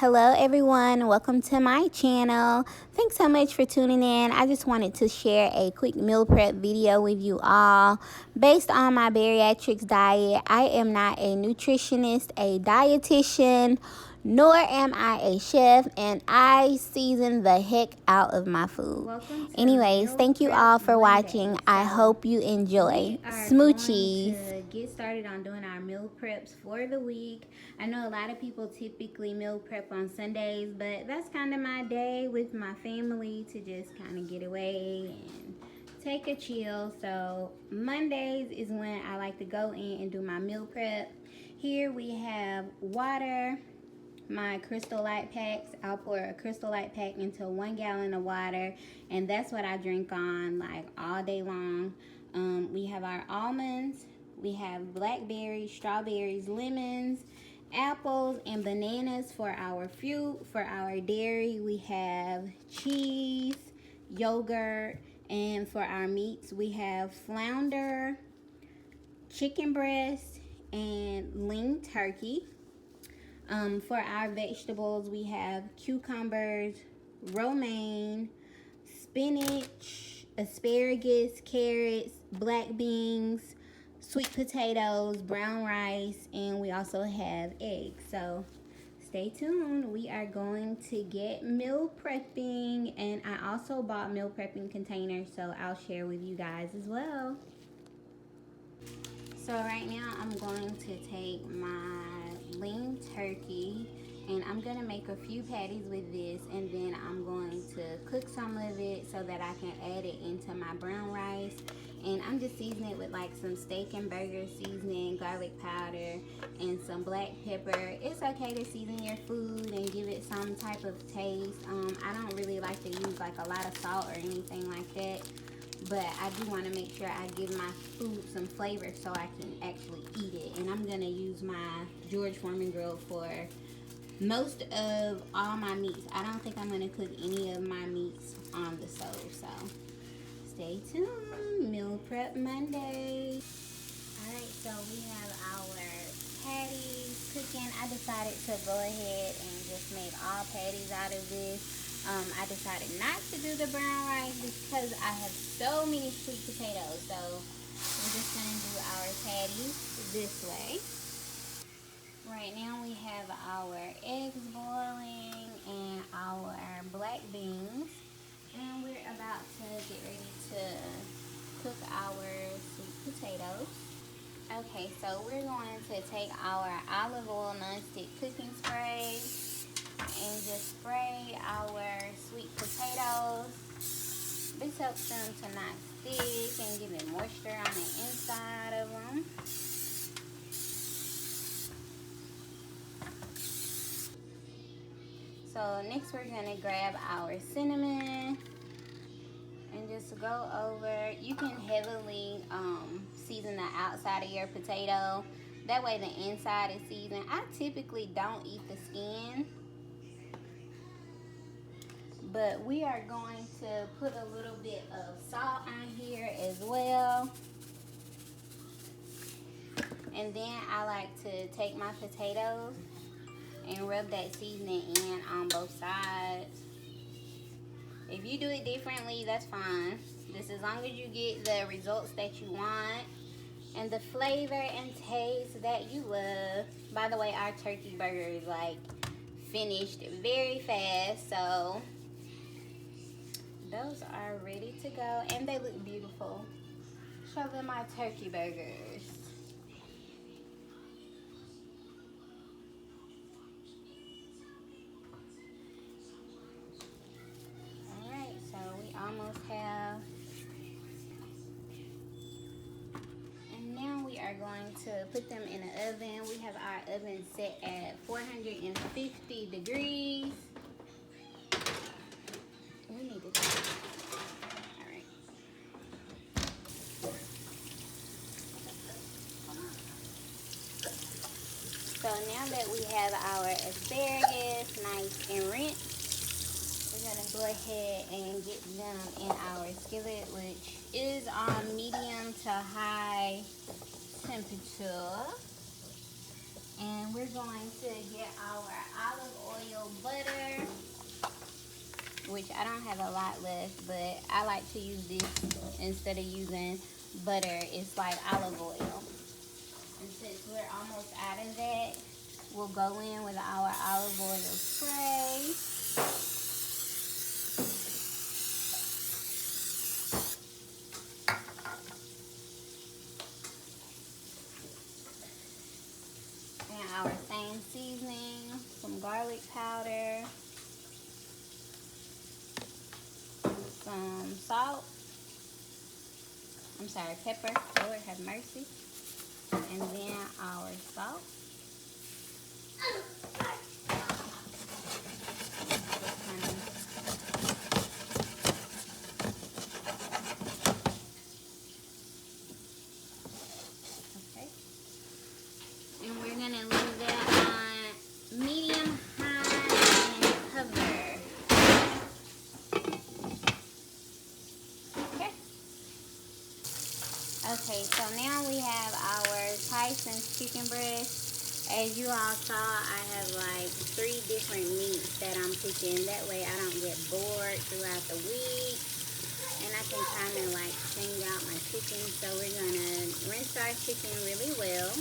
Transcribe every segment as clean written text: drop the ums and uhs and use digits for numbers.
Hello everyone, welcome to my channel. Thanks so much for tuning in. I just wanted to share a quick meal prep video with you all based on my bariatrics diet. I am not a nutritionist, a dietitian, nor am I a chef, and I season the heck out of my food. Anyways, thank you all for watching. I hope you enjoy. Smoochies. To get started on doing our meal preps for the week. I know a lot of people typically meal prep on Sundays, but that's kind of my day with my family to just kind of get away and take a chill. So Mondays is when I like to go in and do my meal prep. Here we have water, my Crystal Light packs. I'll pour a Crystal Light pack into 1 gallon of water, and that's what I drink on like all day long. We have our almonds, we have blackberries, strawberries, lemons, apples, and bananas for our fruit. For our dairy, we have cheese, yogurt, and for our meats, we have flounder, chicken breast, and lean turkey. For our vegetables, we have cucumbers, romaine, spinach, asparagus, carrots, black beans, sweet potatoes, brown rice, and we also have eggs. So stay tuned. We are going to get meal prepping, and I also bought meal prepping containers, so I'll share with you guys as well. So right now I'm going to take my lean turkey and I'm gonna make a few patties with this, and then I'm going to cook some of it so that I can add it into my brown rice. And I'm just seasoning it with like some steak and burger seasoning, garlic powder, and some black pepper. It's okay to season your food and give it some type of taste. I don't really like to use like a lot of salt or anything like that, but I do want to make sure I give my food some flavor so I can actually eat it. And I'm going to use my George Foreman grill for most of all my meats. I don't think I'm going to cook any of my meats on the stove, so stay tuned. Meal Prep Monday. Alright, so we have our patties cooking. I decided to go ahead and just make all patties out of this. I decided not to do the brown rice because I have so many sweet potatoes. So we're just going to do our patties this way. Right now we have our eggs boiling and our black beans. And we're about to get ready to cook our sweet potatoes. Okay, so we're going to take our olive oil nonstick cooking spray and just spray our sweet potatoes. This helps them to not stick and give it moisture on the inside of them. So next we're going to grab our cinnamon and just go over. You can heavily season the outside of your potato. That way the inside is seasoned. I typically don't eat the skin, but we are going to put a little bit of salt on here as well. And then I like to take my potatoes and rub that seasoning in on both sides. If you do it differently, that's fine. Just as long as you get the results that you want and the flavor and taste that you love. By the way, our turkey burger is like finished very fast, so those are ready to go and they look beautiful. Show them my turkey burgers. Alright, so we almost have, and now we are going to put them in the oven. We have our oven set at 450 degrees. We need to do it. Alright. So now that we have our asparagus nice and rinsed, we're going to go ahead and get them in our skillet, which is on medium to high temperature. And we're going to get our olive oil I don't have a lot left, but I like to use this instead of using butter. It's like olive oil. And since we're almost out of that, we'll go in with our olive oil spray. And our same seasoning, some garlic powder, some salt, pepper, Lord have mercy, and then our salt. Okay. And we're gonna leave that on medium high and cover. Okay, so now we have our Tyson's chicken breast. As you all saw, I have like 3 different meats that I'm cooking. That way I don't get bored throughout the week. And I can kind of like change out my chicken. So we're going to rinse our chicken really well.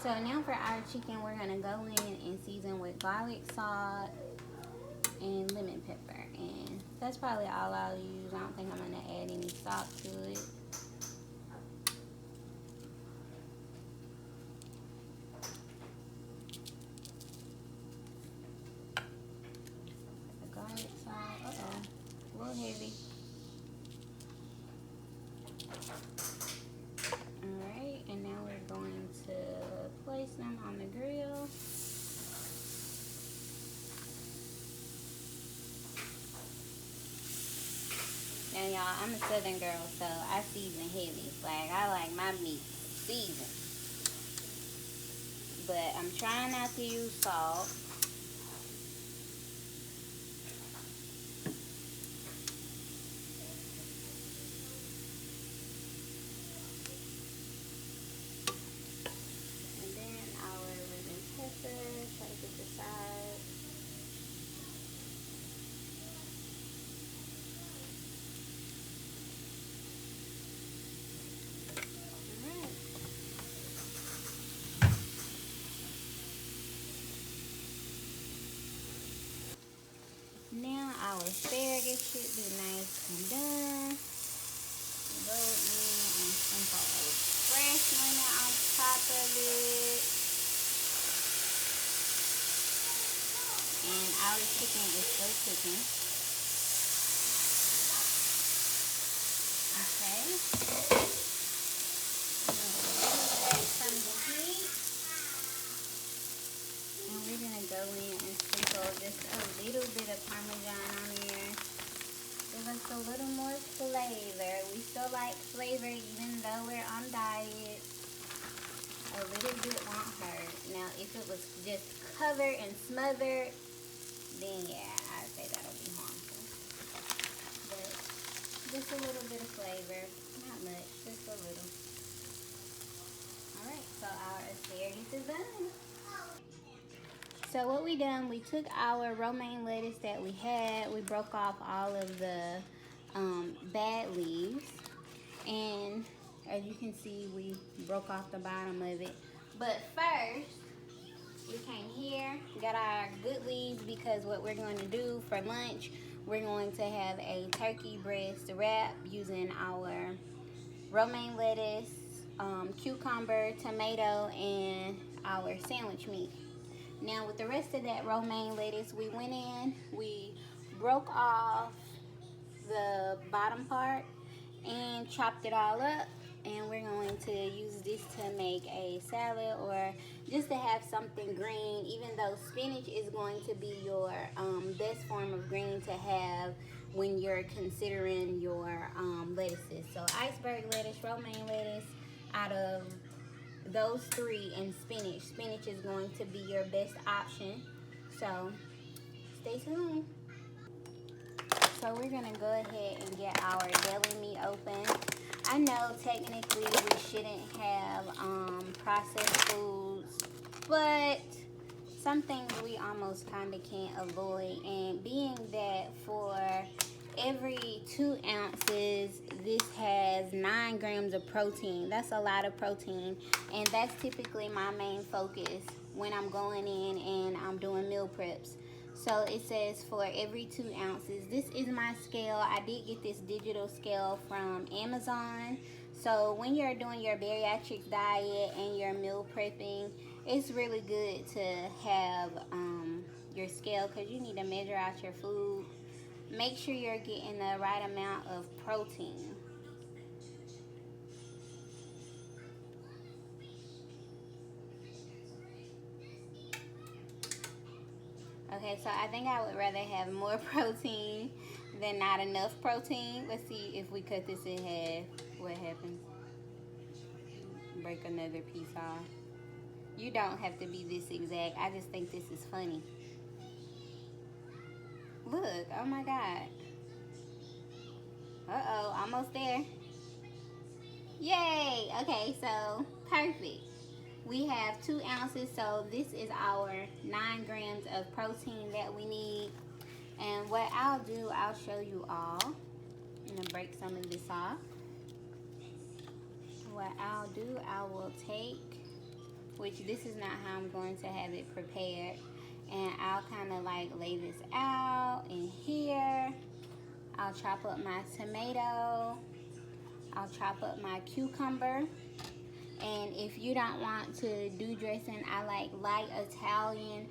So now for our chicken, we're going to go in and season with garlic salt and lemon pepper, and that's probably all I'll use. I don't think I'm going to add any salt to it. The garlic salt, a little heavy. Alright, and now we're going to place them on the grill. Now, y'all, I'm a southern girl, so I season heavy. Like, I like my meat seasoned. But I'm trying not to use salt. And then our lemon pepper, try to get the side. Now our asparagus should be nice and done. Go in and sprinkle a fresh lemon on top of it. And our chicken is still cooking. Okay. From the heat. And we're going to go in and sprinkle just a little bit of Parmesan on there. Give us a little more flavor. We still like flavor even though we're on diet. A little bit won't hurt. Now, if it was just covered and smothered, then yeah, I'd say that'll be harmful. But just a little bit of flavor. Not much, just a little. Alright, so our asparagus is done. So what we done, we took our romaine lettuce that we had, we broke off all of the bad leaves, and as you can see, we broke off the bottom of it. But first, we came here, got our good leaves, because what we're going to do for lunch, we're going to have a turkey breast wrap using our romaine lettuce, cucumber, tomato, and our sandwich meat. Now with the rest of that romaine lettuce, we went in, we broke off the bottom part and chopped it all up, and we're going to use this to make a salad or just to have something green, even though spinach is going to be your best form of green to have when you're considering your lettuces. So iceberg lettuce, romaine lettuce, out of those 3, and spinach. Spinach is going to be your best option. So stay tuned. So we're gonna go ahead and get our deli meat open. I know technically we shouldn't have processed foods, but some things we almost kind of can't avoid. And being that for every 2 ounces, this has 9 grams of protein. That's a lot of protein, and that's typically my main focus when I'm going in and I'm doing meal preps. So it says for every 2 ounces. This is my scale. I did get this digital scale from Amazon. So when you're doing your bariatric diet and your meal prepping, it's really good to have your scale, because you need to measure out your food. Make sure you're getting the right amount of protein. Okay, so I think I would rather have more protein than not enough protein. Let's see if we cut this in half. What happens? Break another piece off. You don't have to be this exact. I just think this is funny. Look, oh my God. Uh-oh, almost there. Yay! Okay, so perfect. We have 2 ounces, so this is our 9 grams of protein that we need. And what I'll do, I'll show you all. I'm gonna break some of this off. What I'll do, I will take, which this is not how I'm going to have it prepared, and I'll kind of like lay this out in here. I'll chop up my tomato. I'll chop up my cucumber. And if you don't want to do dressing, I like light Italian.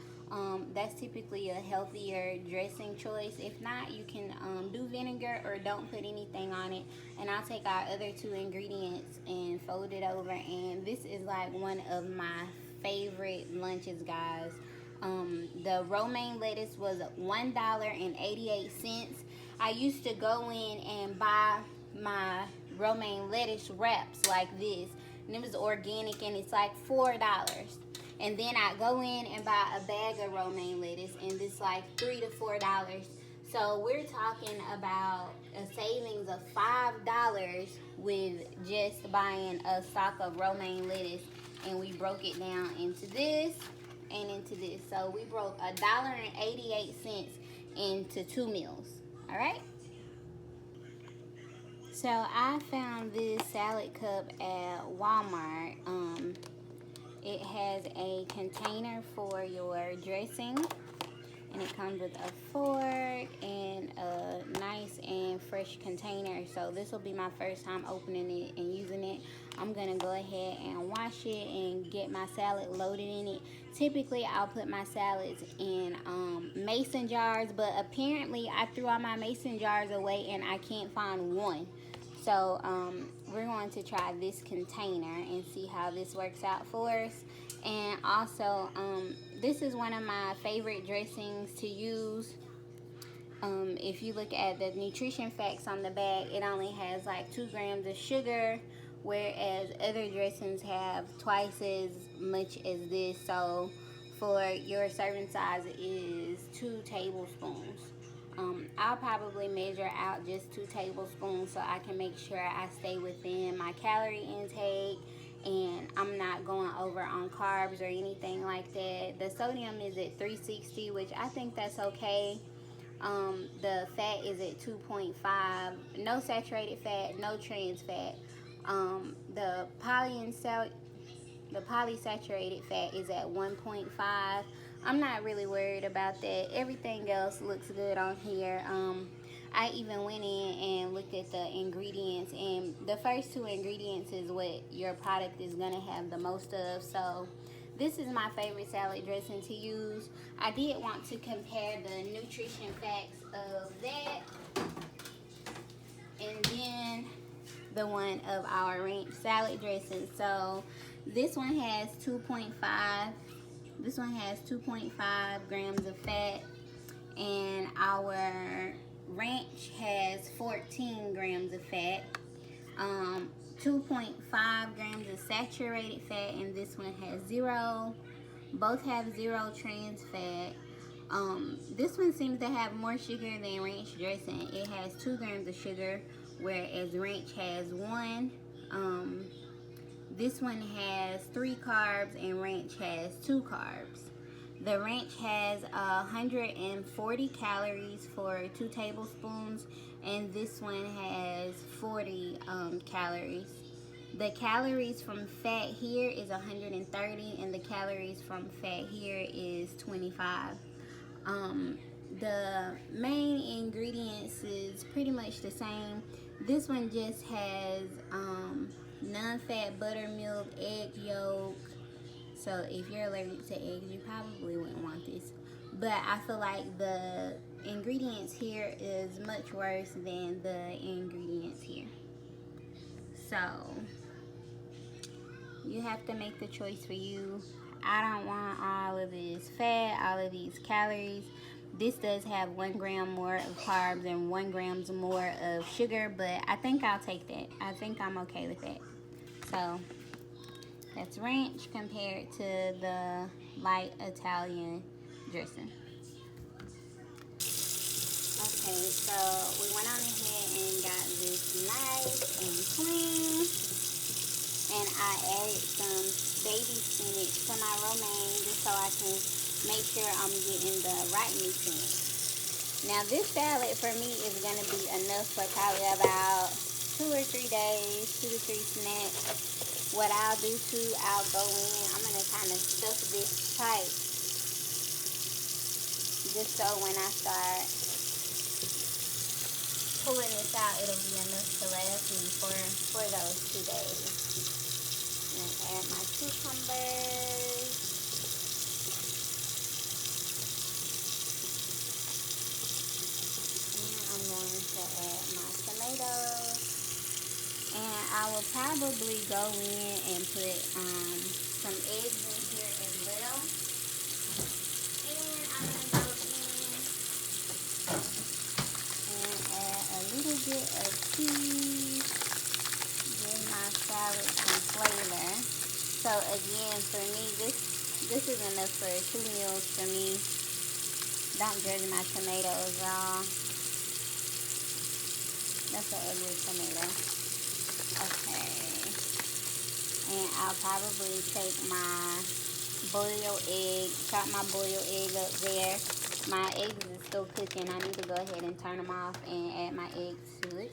That's typically a healthier dressing choice. If not, you can do vinegar or don't put anything on it. And I'll take our other 2 ingredients and fold it over. And this is like one of my favorite lunches, guys. The romaine lettuce was $1.88. I used to go in and buy my romaine lettuce wraps like this, and it was organic, and it's like $4. And then I go in and buy a bag of romaine lettuce, and it's like $3 to $4. So we're talking about a savings of $5 with just buying a stock of romaine lettuce. And we broke it down into this and into this. So we broke $1.88 into 2 meals. All right. So I found this salad cup at Walmart. It has a container for your dressing, and it comes with a fork and a nice and fresh container. So this will be my first time opening it and using it. I'm gonna go ahead and wash it and get my salad loaded in it. Typically I'll put my salads in mason jars, but apparently I threw all my mason jars away and I can't find one. So we're going to try this container and see how this works out for us. And also, this is one of my favorite dressings to use. If you look at the nutrition facts on the bag, it only has like 2 grams of sugar, whereas other dressings have twice as much as this. So for your serving size is 2 tablespoons. I'll probably measure out just 2 tablespoons so I can make sure I stay within my calorie intake and I'm not going over on carbs or anything like that. The sodium is at 360, which I think that's okay. The fat is at 2.5. No saturated fat, no trans fat. The polysaturated fat is at 1.5. I'm not really worried about that. Everything else looks good on here. I even went in and looked at the ingredients, and the first 2 ingredients is what your product is gonna have the most of. So this is my favorite salad dressing to use. I did want to compare the nutrition facts of that and then the one of our ranch salad dressing. So this one has 2.5. This one has 2.5 grams of fat, and our ranch has 14 grams of fat. 2.5 grams of saturated fat, and this one has 0. Both have 0 trans fat. This one seems to have more sugar than ranch dressing. It has 2 grams of sugar, whereas ranch has 1. This one has 3 carbs and ranch has 2 carbs. The ranch has 140 calories for 2 tablespoons, and this one has 40 calories. The calories from fat here is 130, and the calories from fat here is 25. The main ingredients is pretty much the same. This one just has non-fat buttermilk, egg yolk. So if you're allergic to eggs, you probably wouldn't want this. But I feel like the ingredients here is much worse than the ingredients here. So you have to make the choice for you. I don't want all of this fat, all of these calories. This does have 1 gram more of carbs and 1 gram more of sugar, but I think I'll take that. I think I'm okay with that. So that's ranch compared to the light Italian dressing. Okay, so we went on ahead and got this nice and clean. And I added some baby spinach to my romaine just so I can make sure I'm getting the right nutrients. Now this salad for me is going to be enough for probably about 2 or 3 days, 2 to 3 snacks. What I'll do too, I'll go in, I'm going to kind of stuff this tight just so when I start pulling this out, it'll be enough to last me for those 2 days. And add my cucumbers. And I'm going to add my tomatoes. And I will probably go in and put some eggs in here as well. And I'm going to go in and add a little bit of cheese. Give my salad some flavor. So again, for me, this is enough for 2 meals for me. Don't judge my tomatoes, y'all. That's an ugly tomato. Okay. And I'll probably take my boiled egg, chop my boiled egg up there. My eggs is still cooking. I need to go ahead and turn them off and add my eggs to it.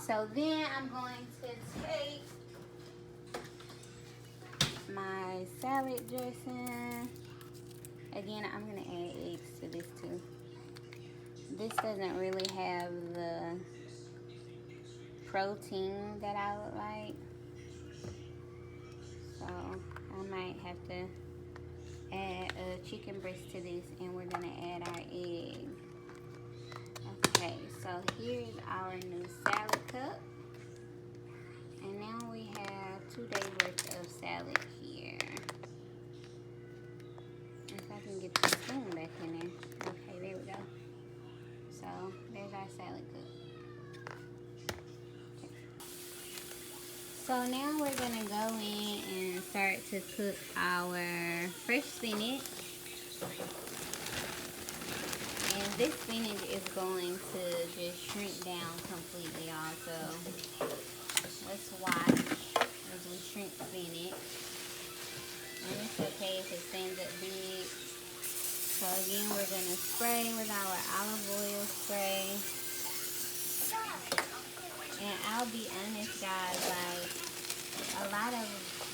So then I'm going to take my salad dressing. Again, I'm going to add eggs to this too. This doesn't really have the protein that I would like. So I might have to add a chicken breast to this, and we're going to add our egg. Okay, so here's our new salad cup. And now we have 2 days worth of salad here. If I can get the spoon back in there. Okay, there we go. So there's our salad cup. Okay. So now we're gonna go in and start to cook our fresh spinach. And this spinach is going to just shrink down completely also. Let's watch as we shrink spinach. And it's okay if it stands up big. So again, we're going to spray with our olive oil spray. And I'll be honest, guys, like a lot of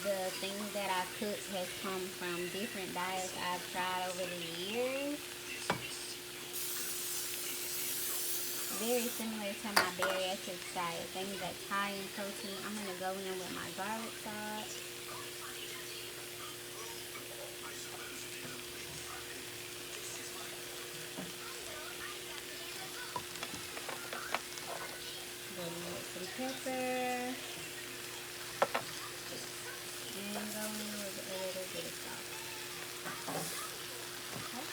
the things that I cook has come from different diets I've tried over the years. Very similar to my bariatric diet, things that's high in protein. I'm going to go in with my garlic sauce. Go in with some pepper. And go in with a little bit of salt. Okay.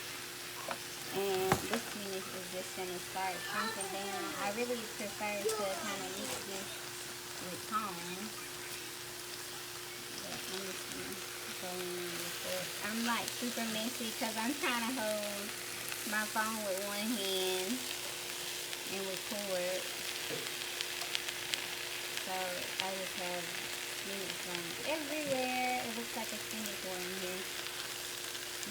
And this spinach is just going to start shrinking down. I really prefer to kind of mix this with tongs. But I'm just going to go in with it. I'm like super messy because I'm trying to hold my phone with one hand and record. So I just have spinach from everywhere. It looks like a spinach one here.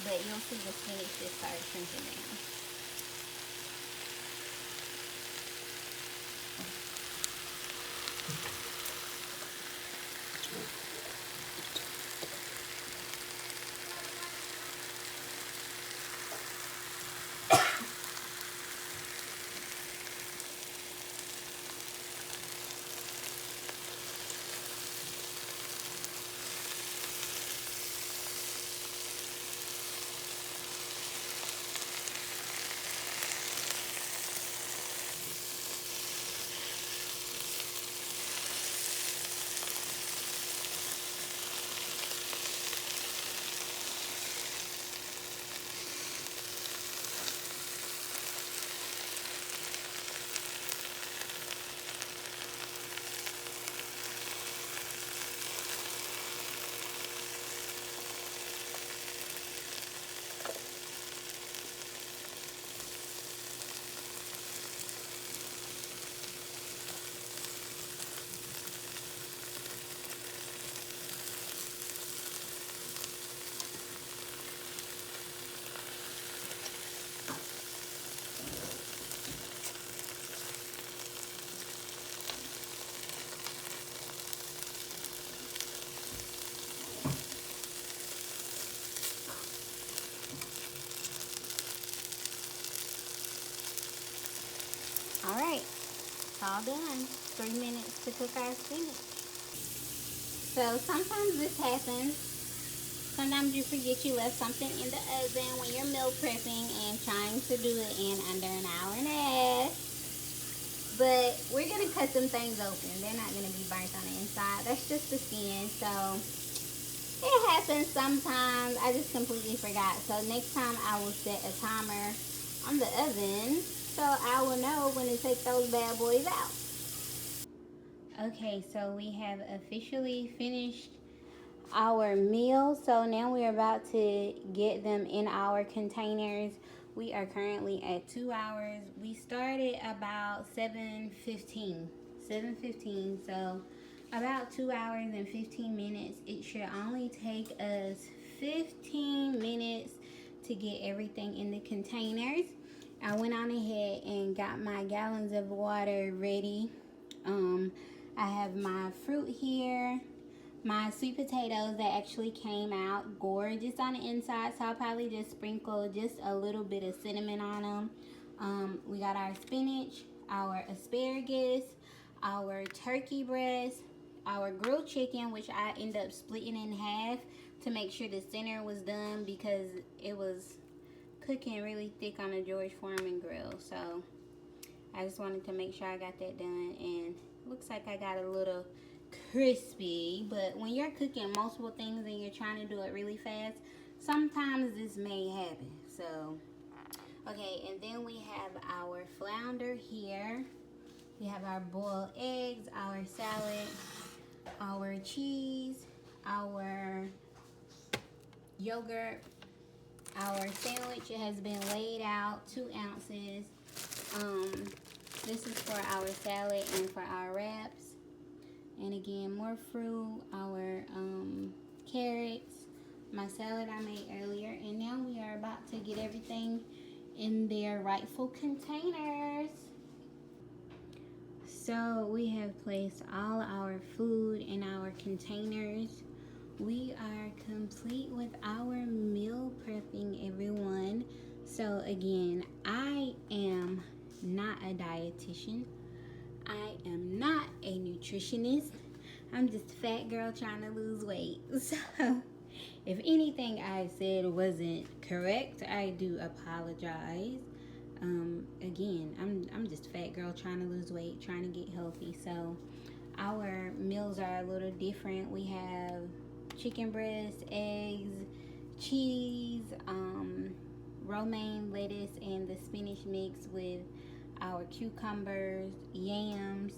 but you'll see the spinach just start shrinking down. All right, it's all done. 3 minutes to cook our spinach. So sometimes this happens. Sometimes you forget you left something in the oven when you're meal prepping and trying to do it in under an hour and a half. But we're going to cut them things open. They're not going to be burnt on the inside. That's just the skin. So it happens sometimes. I just completely forgot. So next time I will set a timer on the oven so I will know when to take those bad boys out. Okay, so we have officially finished our meal. So now we're about to get them in our containers. We are currently at 2 hours. We started about 7:15. So about 2 hours and 15 minutes. It should only take us 15 minutes to get everything in the containers. I went on ahead and got my gallons of water ready. I have my fruit here, my sweet potatoes that actually came out gorgeous on the inside, so I'll probably just sprinkle just a little bit of cinnamon on them. We got our spinach, our asparagus, our turkey breast, our grilled chicken, which I ended up splitting in half to make sure the center was done because it was cooking really thick on a George Foreman grill. So I just wanted to make sure I got that done, and looks like I got a little crispy. But when you're cooking multiple things and you're trying to do it really fast, sometimes this may happen. So okay, and then we have our flounder here. We have our boiled eggs, our salad, our cheese, our yogurt, our sandwich. It has been laid out, 2 ounces. This is for our salad and for our wraps. And again, more fruit, our carrots, my salad I made earlier. And now we are about to get everything in their rightful containers. So we have placed all our food in our containers. We are complete with our meal prepping, everyone. So again, I am not a dietitian. I am not a nutritionist. I'm just a fat girl trying to lose weight. So if anything I said wasn't correct, I do apologize. Again, I'm just a fat girl trying to lose weight, trying to get healthy. So our meals are a little different. We have chicken breast, eggs, cheese, romaine lettuce, and the spinach mix with our cucumbers, yams.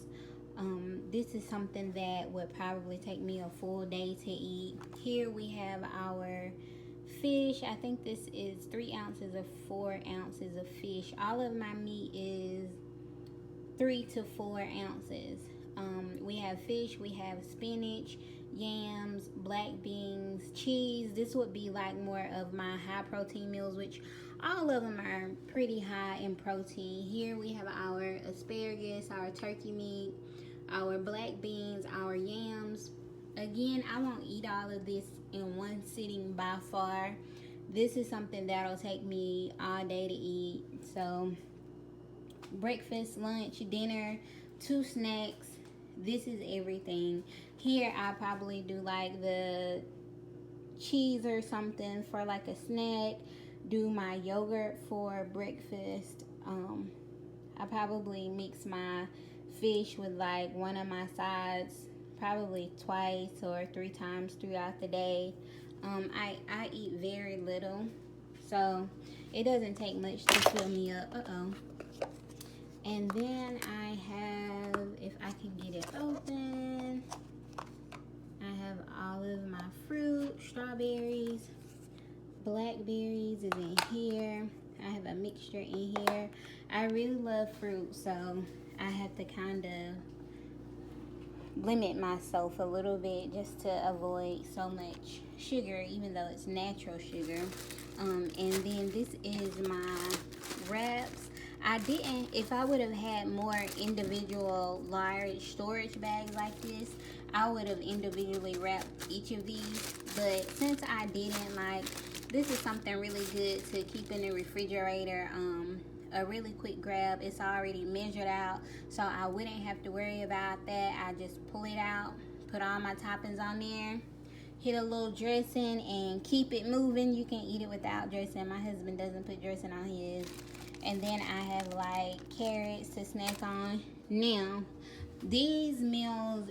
This is something that would probably take me a full day to eat. Here we have our fish. I think this is 3 ounces or 4 ounces of fish. All of my meat is 3 to 4 ounces. We have fish, we have spinach, yams, black beans, cheese. This would be like more of my high protein meals, which all of them are pretty high in protein. Here we have our asparagus, our turkey meat, our black beans, our yams. Again, I won't eat all of this in one sitting by far. This is something that'll take me all day to eat. So breakfast, lunch, dinner, 2 snacks. This is everything. Here I probably do like the cheese or something for like a snack. Do my yogurt for breakfast. I probably mix my fish with like one of my sides probably twice or 3 times throughout the day. I eat very little, so it doesn't take much to fill me up. And then I have, if I can get it open, I have all of my fruit, strawberries, blackberries is in here. I have a mixture in here. I really love fruit, so I have to kind of limit myself a little bit just to avoid so much sugar, even though it's natural sugar. And then this is my wraps. If I would have had more individual large storage bags like this, I would have individually wrapped each of these. But since I didn't, like, this is something really good to keep in the refrigerator. A really quick grab. It's already measured out, so I wouldn't have to worry about that. I just pull it out, put all my toppings on there, hit a little dressing, and keep it moving. You can eat it without dressing. My husband doesn't put dressing on his. And then I have like carrots to snack on. Now, these meals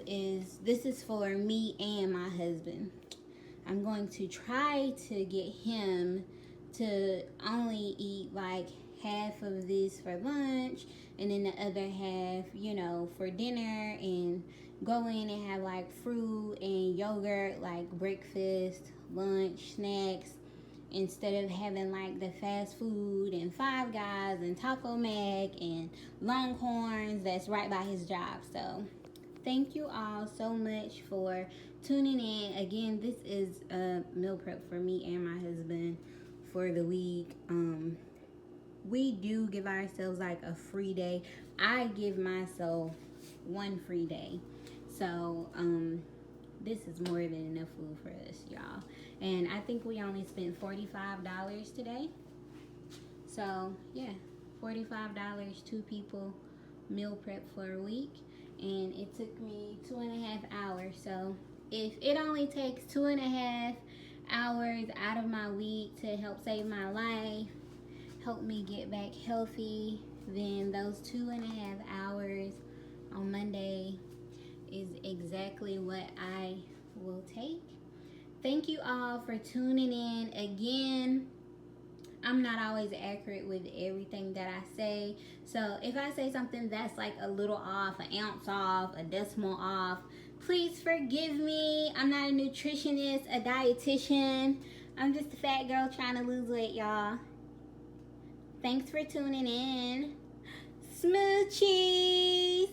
this is for me and my husband. I'm going to try to get him to only eat like half of this for lunch, and then the other half, you know, for dinner, and go in and have like fruit and yogurt like breakfast, lunch, snacks, instead of having like the fast food and Five Guys and Taco Mac and Longhorns that's right by his job. So thank you all so much for tuning in. Again, this is a meal prep for me and my husband for the week. We do give ourselves like a free day. I give myself 1 free day. So this is more than enough food for us, y'all. And I think we only spent $45 today. So yeah, $45, 2 people meal prep for a week. And it took me 2.5 hours. So if it only takes 2.5 hours out of my week to help save my life, help me get back healthy, then those 2.5 hours on Monday is exactly what I will take. Thank you all for tuning in. Again, I'm not always accurate with everything that I say. So if I say something that's like a little off, an ounce off, a decimal off, please forgive me. I'm not a nutritionist, a dietitian. I'm just a fat girl trying to lose weight, y'all. Thanks for tuning in. Smoochies!